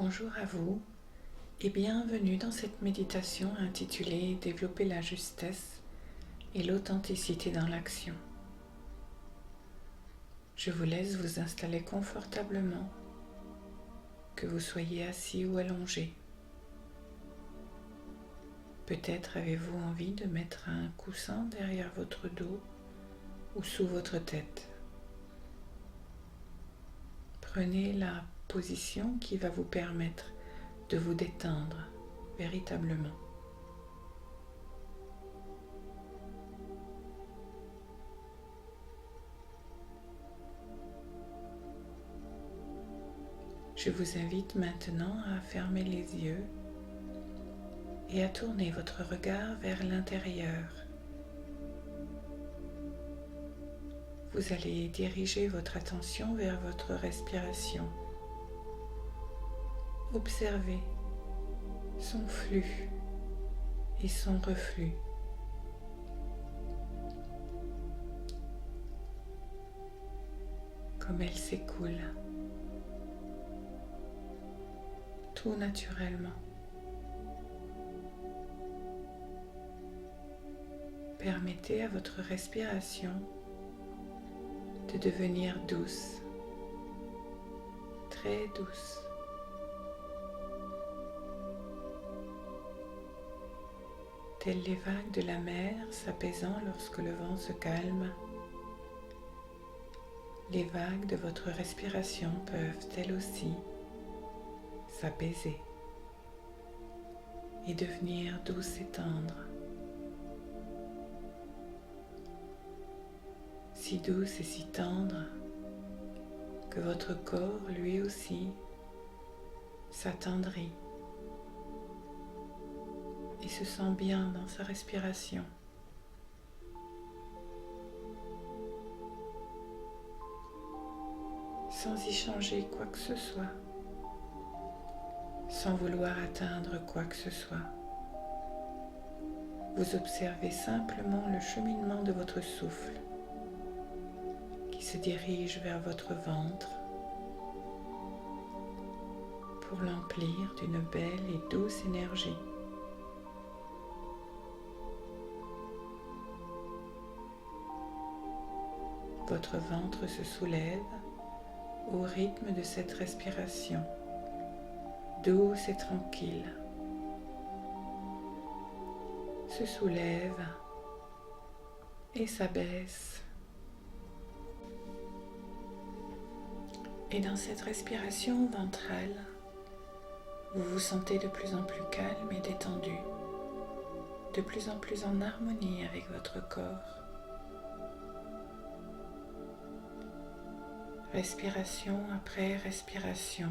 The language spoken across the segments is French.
Bonjour à vous et bienvenue dans cette méditation intitulée « Développer la justesse et l'authenticité dans l'action ». Je vous laisse vous installer confortablement, que vous soyez assis ou allongé. Peut-être avez-vous envie de mettre un coussin derrière votre dos ou sous votre tête. Prenez la position qui va vous permettre de vous détendre véritablement. Je vous invite maintenant à fermer les yeux et à tourner votre regard vers l'intérieur. Vous allez diriger votre attention vers votre respiration. Observez son flux et son reflux. Comme elle s'écoule, tout naturellement. Permettez à votre respiration de devenir douce, très douce. Telles les vagues de la mer s'apaisant lorsque le vent se calme, les vagues de votre respiration peuvent elles aussi s'apaiser et devenir douces et tendres. Si douce et si tendre que votre corps lui aussi s'attendrit et se sent bien dans sa respiration. Sans y changer quoi que ce soit, sans vouloir atteindre quoi que ce soit. Vous observez simplement le cheminement de votre souffle qui se dirige vers votre ventre pour l'emplir d'une belle et douce énergie. Votre ventre se soulève au rythme de cette respiration, douce et tranquille. Se soulève et s'abaisse. Et dans cette respiration ventrale, vous vous sentez de plus en plus calme et détendu, de plus en plus en harmonie avec votre corps. Respiration après respiration,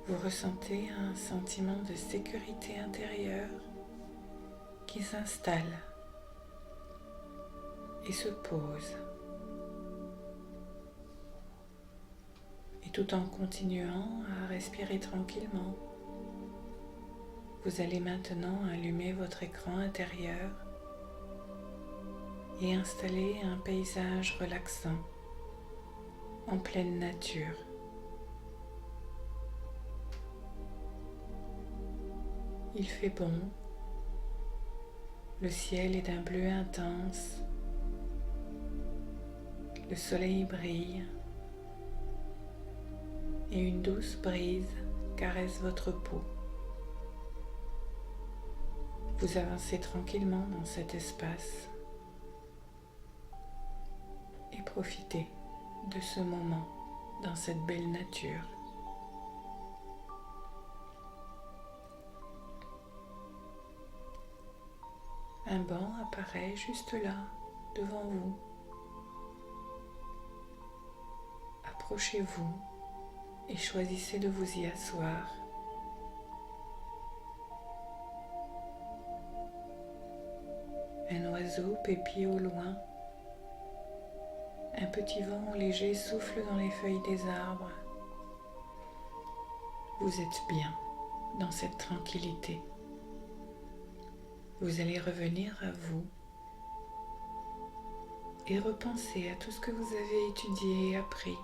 vous ressentez un sentiment de sécurité intérieure qui s'installe et se pose. Et tout en continuant à respirer tranquillement, vous allez maintenant allumer votre écran intérieur et installer un paysage relaxant en pleine nature. Il fait bon, le ciel est d'un bleu intense, le soleil brille et une douce brise caresse votre peau. Vous avancez tranquillement dans cet espace et profitez de ce moment dans cette belle nature. Un banc apparaît juste là, devant vous. Approchez-vous et choisissez de vous y asseoir. Un oiseau pépie au loin. Un petit vent léger souffle dans les feuilles des arbres. Vous êtes bien dans cette tranquillité. Vous allez revenir à vous et repenser à tout ce que vous avez étudié et appris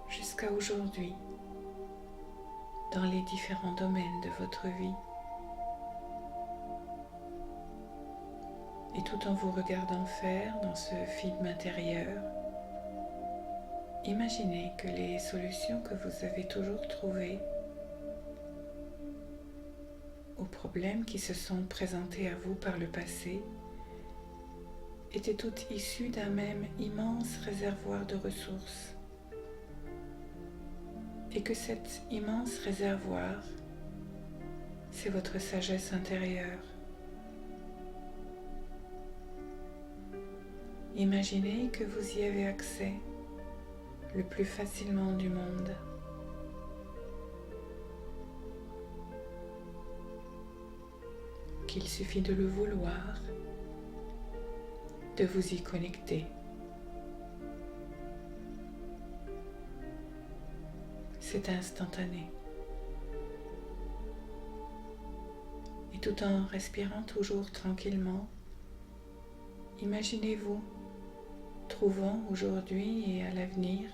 jusqu'à aujourd'hui dans les différents domaines de votre vie. Et tout en vous regardant faire dans ce film intérieur, imaginez que les solutions que vous avez toujours trouvées aux problèmes qui se sont présentés à vous par le passé étaient toutes issues d'un même immense réservoir de ressources, et que cet immense réservoir, c'est votre sagesse intérieure. Imaginez que vous y avez accès le plus facilement du monde. Qu'il suffit de le vouloir, de vous y connecter. C'est instantané. Et tout en respirant toujours tranquillement, imaginez-vous trouvant aujourd'hui et à l'avenir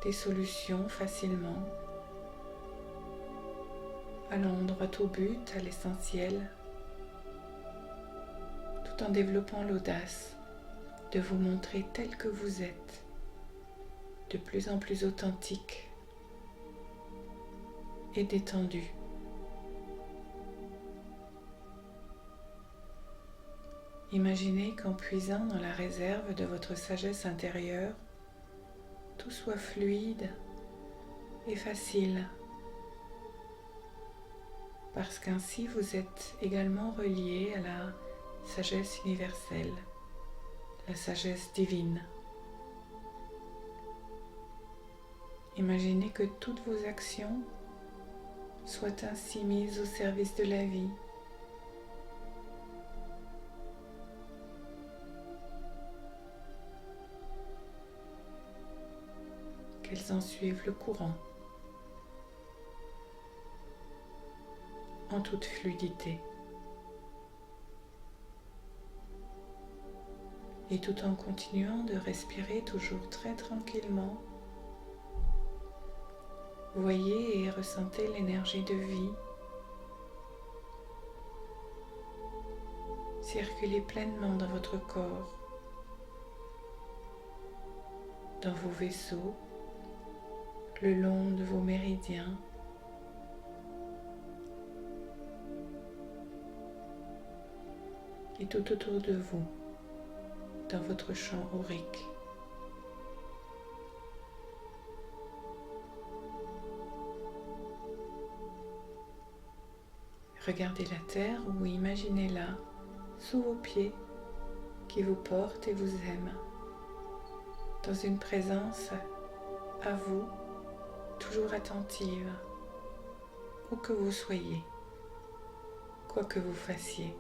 des solutions facilement, allant droit au but, à l'essentiel, tout en développant l'audace de vous montrer tel que vous êtes, de plus en plus authentique et détendu. Imaginez qu'en puisant dans la réserve de votre sagesse intérieure, tout soit fluide et facile, parce qu'ainsi vous êtes également relié à la sagesse universelle, la sagesse divine. Imaginez que toutes vos actions soient ainsi mises au service de la vie. Qu'elles en suivent le courant, en toute fluidité. Et tout en continuant de respirer toujours très tranquillement, voyez et ressentez l'énergie de vie circuler pleinement dans votre corps, dans vos vaisseaux, le long de vos méridiens, et tout autour de vous, dans votre champ aurique. Regardez la terre ou imaginez-la sous vos pieds qui vous porte et vous aime, dans une présence à vous, toujours attentive, où que vous soyez, quoi que vous fassiez.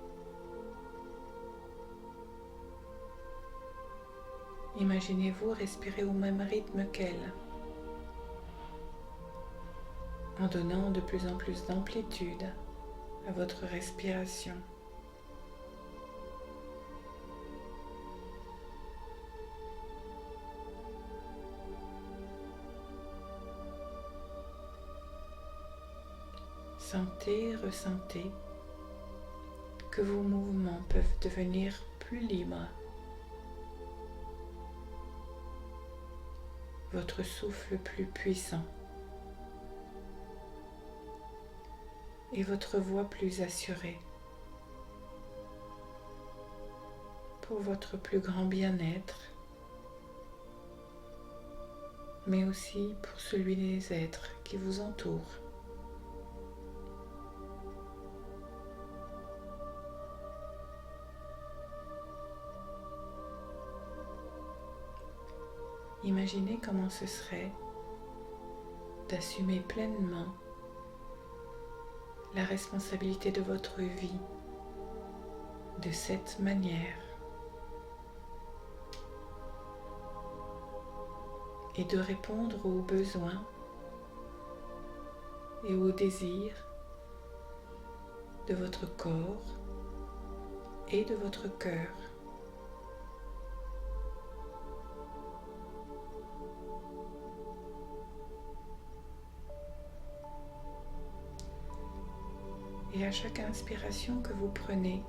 Imaginez-vous respirer au même rythme qu'elle, en donnant de plus en plus d'amplitude à votre respiration. Sentez, ressentez que vos mouvements peuvent devenir plus libres. Votre souffle plus puissant et votre voix plus assurée pour votre plus grand bien-être, mais aussi pour celui des êtres qui vous entourent. Imaginez comment ce serait d'assumer pleinement la responsabilité de votre vie de cette manière et de répondre aux besoins et aux désirs de votre corps et de votre cœur. Et à chaque inspiration que vous prenez,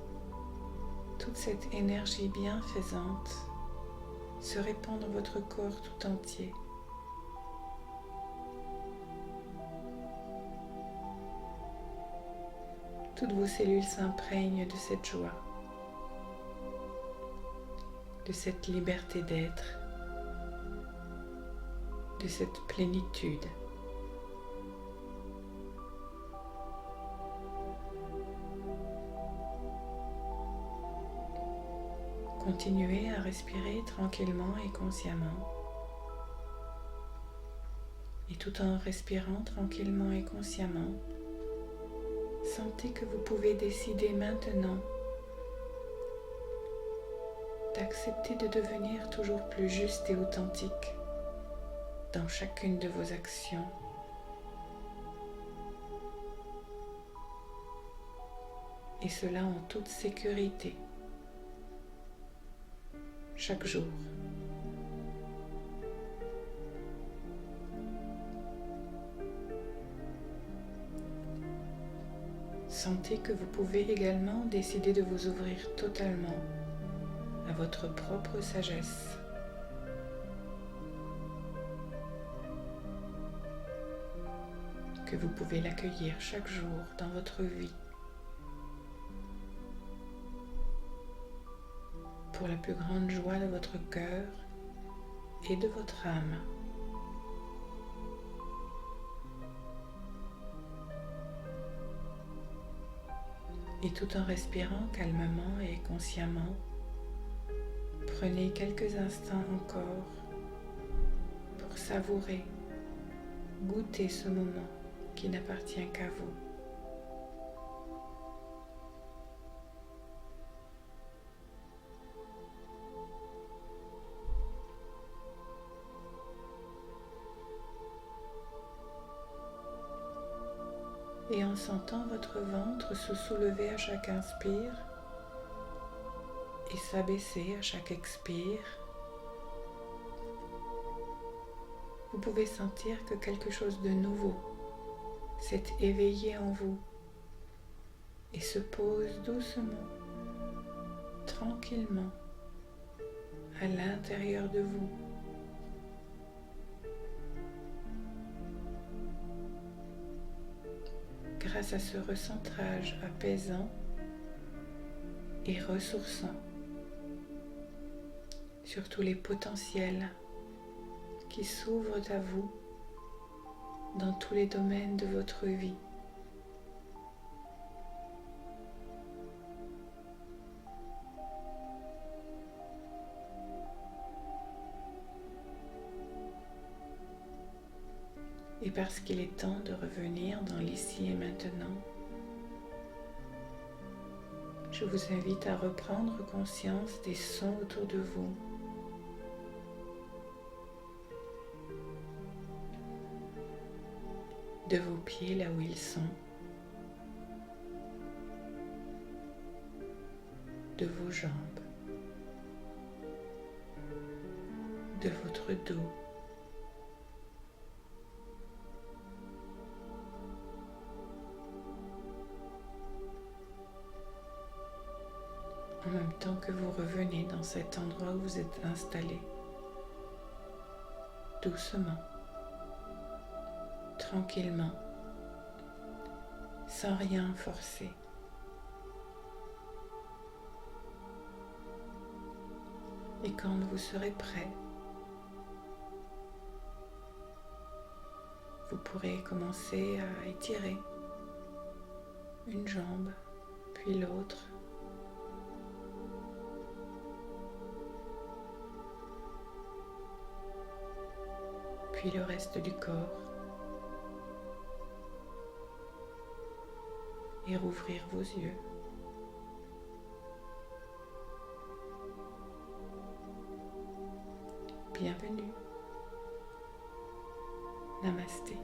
toute cette énergie bienfaisante se répand dans votre corps tout entier. Toutes vos cellules s'imprègnent de cette joie, de cette liberté d'être, de cette plénitude. Continuez à respirer tranquillement et consciemment. Et tout en respirant tranquillement et consciemment, sentez que vous pouvez décider maintenant d'accepter de devenir toujours plus juste et authentique dans chacune de vos actions. Et cela en toute sécurité, chaque jour. Sentez que vous pouvez également décider de vous ouvrir totalement à votre propre sagesse. Que vous pouvez l'accueillir chaque jour dans votre vie pour la plus grande joie de votre cœur et de votre âme. Et tout en respirant calmement et consciemment, prenez quelques instants encore pour savourer, goûter ce moment qui n'appartient qu'à vous. Et en sentant votre ventre se soulever à chaque inspire et s'abaisser à chaque expire, vous pouvez sentir que quelque chose de nouveau s'est éveillé en vous et se pose doucement, tranquillement à l'intérieur de vous. Grâce à ce recentrage apaisant et ressourçant sur tous les potentiels qui s'ouvrent à vous dans tous les domaines de votre vie. Et parce qu'il est temps de revenir dans l'ici et maintenant, je vous invite à reprendre conscience des sons autour de vous. De vos pieds là où ils sont, de vos jambes, de votre dos, en même temps que vous revenez dans cet endroit où vous êtes installé, doucement, tranquillement, sans rien forcer. Et quand vous serez prêt, vous pourrez commencer à étirer une jambe, puis l'autre. Puis le reste du corps. Et rouvrir vos yeux. Bienvenue. Namasté.